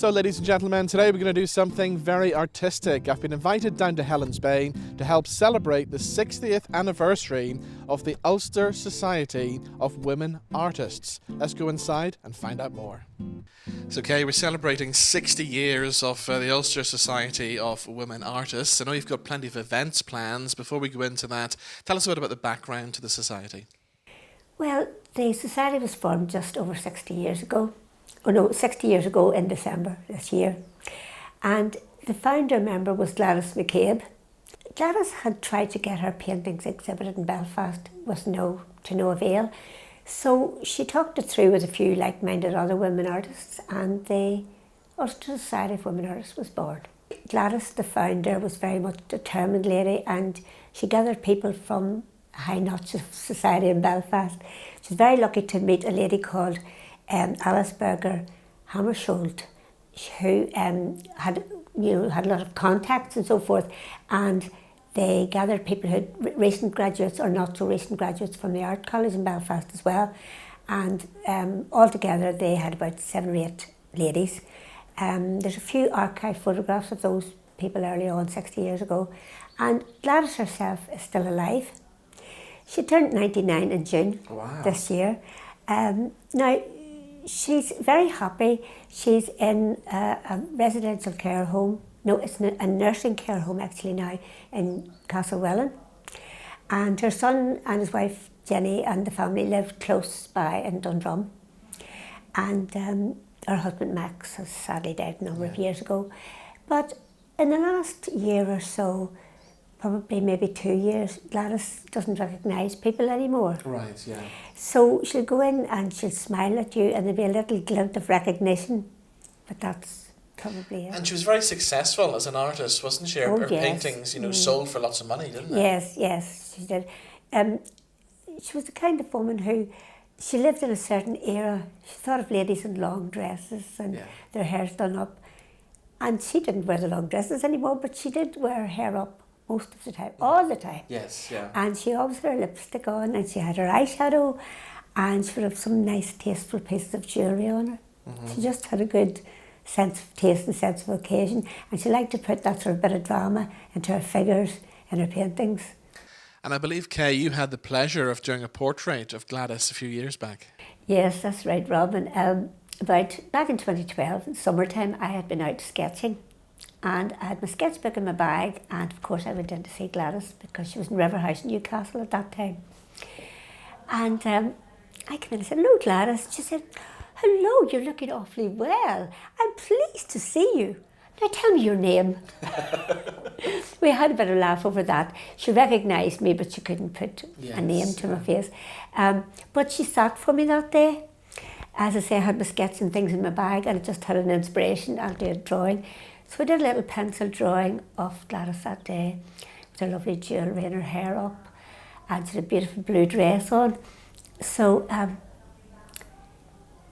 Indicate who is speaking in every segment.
Speaker 1: So ladies and gentlemen, today we're going to do something very artistic. I've been invited down to Helens Bay to help celebrate the 60th anniversary of the Ulster Society of Women Artists. Let's go inside and find out more. So Kay, we're celebrating 60 years of the Ulster Society of Women Artists. I know you've got plenty of events plans. Before we go into that, tell us a bit about the background to the society.
Speaker 2: Well, the society was formed just over 60 years ago. 60 years ago in December this year. And the founder member was Gladys McCabe. Gladys had tried to get her paintings exhibited in Belfast with to no avail. So she talked it through with a few like-minded other women artists, and the Ulster Society of Women Artists was born. Gladys, the founder, was very much a determined lady, and she gathered people from a high notch of society in Belfast. She was very lucky to meet a lady called Alice Berger Hammersholt, who had a lot of contacts and so forth, and they gathered people who had recent graduates or not so recent graduates from the Art College in Belfast as well, and altogether they had about 7 or 8 ladies. There's a few archive photographs of those people early on, 60 years ago, and Gladys herself is still alive. She turned 99 in June this year. Now, she's very happy. She's in a residential care home. No, it's a nursing care home actually now in Castlewellan. And her son and his wife Jenny and the family live close by in Dundrum. And her husband Max has sadly died a number of years ago. But in the last year or so, probably maybe 2 years, Gladys doesn't recognise people anymore.
Speaker 1: Right, yeah.
Speaker 2: So she'll go in and she'll smile at you and there'll be a little glint of recognition, but that's probably it.
Speaker 1: And she was very successful as an artist, wasn't she? Her paintings, sold for lots of money, didn't they?
Speaker 2: Yes, she did. She was the kind of woman who, she lived in a certain era. She thought of ladies in long dresses and their hair's done up. And she didn't wear the long dresses anymore, but she did wear her hair up most of the time, all the time.
Speaker 1: Yes, yeah.
Speaker 2: And she always had her lipstick on, and she had her eyeshadow, and she would have some nice, tasteful pieces of jewellery on her. Mm-hmm. She just had a good sense of taste and sense of occasion, and she liked to put that sort of bit of drama into her figures and her paintings.
Speaker 1: And I believe, Kay, you had the pleasure of doing a portrait of Gladys a few years back.
Speaker 2: Yes, that's right, Robin. Back in 2012, in summertime, I had been out sketching. And I had my sketchbook in my bag, and of course I went in to see Gladys because she was in Riverhouse in Newcastle at that time. And I came in and said, "Hello, Gladys." She said, "Hello, you're looking awfully well. I'm pleased to see you. Now tell me your name." We had a bit of a laugh over that. She recognised me, but she couldn't put a name to my face. But she sat for me that day. As I say, I had my sketches and things in my bag, and I just had an inspiration. I'll do a drawing. So we did a little pencil drawing of Gladys that day with her lovely jewellery and her hair up, and she had a beautiful blue dress on. So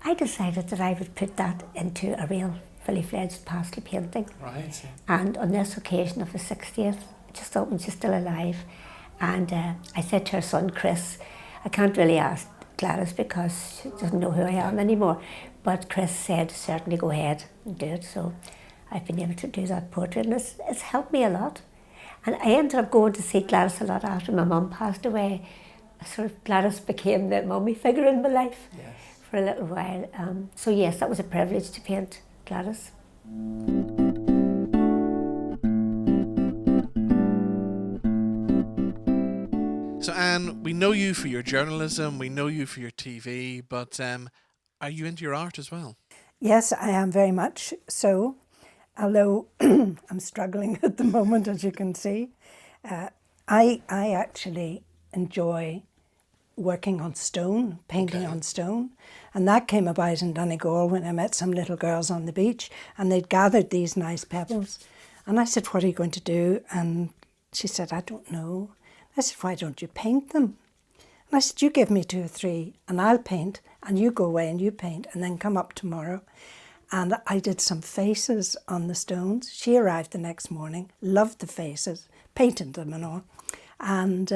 Speaker 2: I decided that I would put that into a real fully fledged pastel painting.
Speaker 1: Right.
Speaker 2: And on this occasion of the 60th, I just thought when she's still alive, and I said to her son Chris, I can't really ask Gladys because she doesn't know who I am anymore, but Chris said certainly go ahead and do it. So I've been able to do that portrait, and it's helped me a lot. And I ended up going to see Gladys a lot after my mum passed away. Sort of Gladys became the mummy figure in my life for a little while. So yes, that was a privilege to paint Gladys.
Speaker 1: So Anne, we know you for your journalism, we know you for your TV, but are you into your art as well?
Speaker 3: Yes, I am very much so. Although I'm struggling at the moment, as you can see. I actually enjoy working on stone, painting on stone. And that came about in Donegal when I met some little girls on the beach, and they'd gathered these nice pebbles. And I said, "What are you going to do?" And she said, "I don't know." I said, "Why don't you paint them?" And I said, "You give me 2 or 3 and I'll paint, and you go away and you paint, and then come up tomorrow." And I did some faces on the stones. She arrived the next morning, loved the faces, painted them and all, and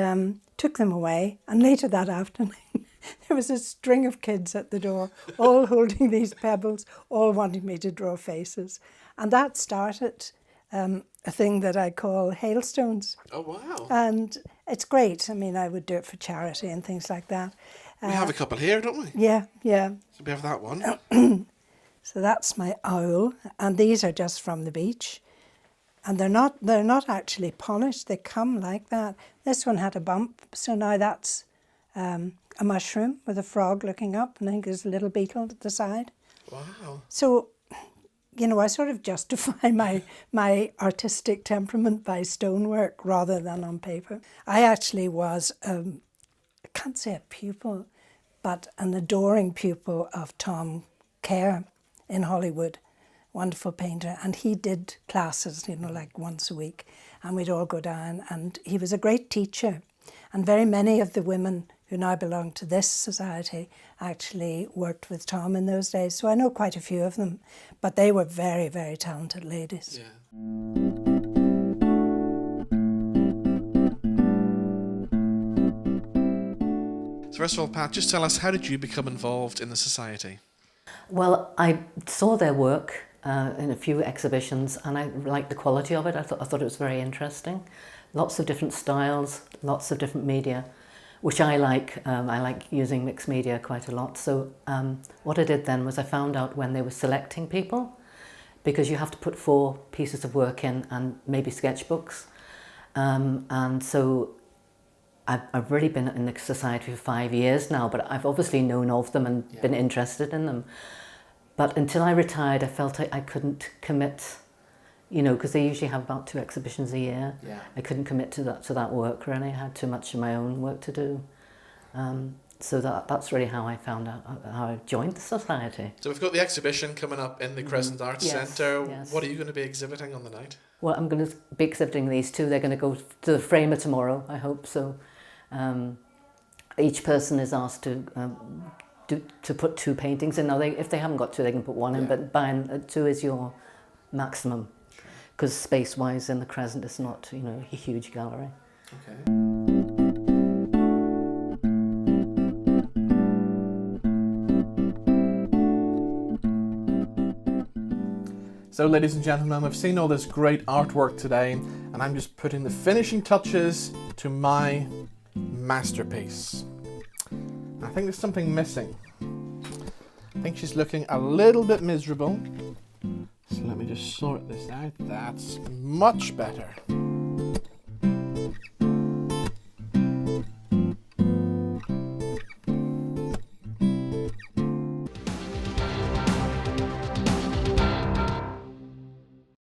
Speaker 3: took them away. And later that afternoon, there was a string of kids at the door, all holding these pebbles, all wanting me to draw faces. And that started a thing that I call hailstones.
Speaker 1: Oh, wow.
Speaker 3: And it's great. I mean, I would do it for charity and things like that.
Speaker 1: We have a couple here, don't we?
Speaker 3: Yeah, yeah.
Speaker 1: So we have that one.
Speaker 3: So that's my owl, and these are just from the beach. And they're not actually polished, they come like that. This one had a bump, so now that's a mushroom with a frog looking up, and I think there's a little beetle at the side.
Speaker 1: Wow.
Speaker 3: So, you know, I sort of justify my artistic temperament by stonework rather than on paper. I actually was, I can't say a pupil, but an adoring pupil of Tom Kerr in Hollywood. Wonderful painter, and he did classes, you know, like once a week, and we'd all go down, and he was a great teacher, and very many of the women who now belong to this society actually worked with Tom in those days, so I know quite a few of them, but they were very, very talented ladies.
Speaker 1: Yeah. So first of all, Pat, just tell us, how did you become involved in the society?
Speaker 4: Well, I saw their work in a few exhibitions, and I liked the quality of it. I thought it was very interesting. Lots of different styles, lots of different media, which I like. I like using mixed media quite a lot. So what I did then was I found out when they were selecting people, because you have to put 4 pieces of work in and maybe sketchbooks. And so I've really been in the society for 5 years now, but I've obviously known of them and been interested in them. But until I retired, I felt I couldn't commit, you know, because they usually have about 2 exhibitions a year.
Speaker 1: Yeah.
Speaker 4: I couldn't commit to that work really. I had too much of my own work to do. So that's really how I found out, how I joined the society.
Speaker 1: So we've got the exhibition coming up in the Crescent Arts Centre.
Speaker 4: Yes.
Speaker 1: What are you going to be exhibiting on the night?
Speaker 4: Well, I'm going to be exhibiting these 2. They're going to go to the Framer tomorrow, I hope so. Each person is asked to put 2 paintings in. Now, if they haven't got 2, they can put 1 in, but buying 2 is your maximum, because space-wise in the Crescent it's not, you know, a huge gallery.
Speaker 1: Okay. So, ladies and gentlemen, we've seen all this great artwork today, and I'm just putting the finishing touches to my masterpiece. I think there's something missing. I think she's looking a little bit miserable. So let me just sort this out. That's much better.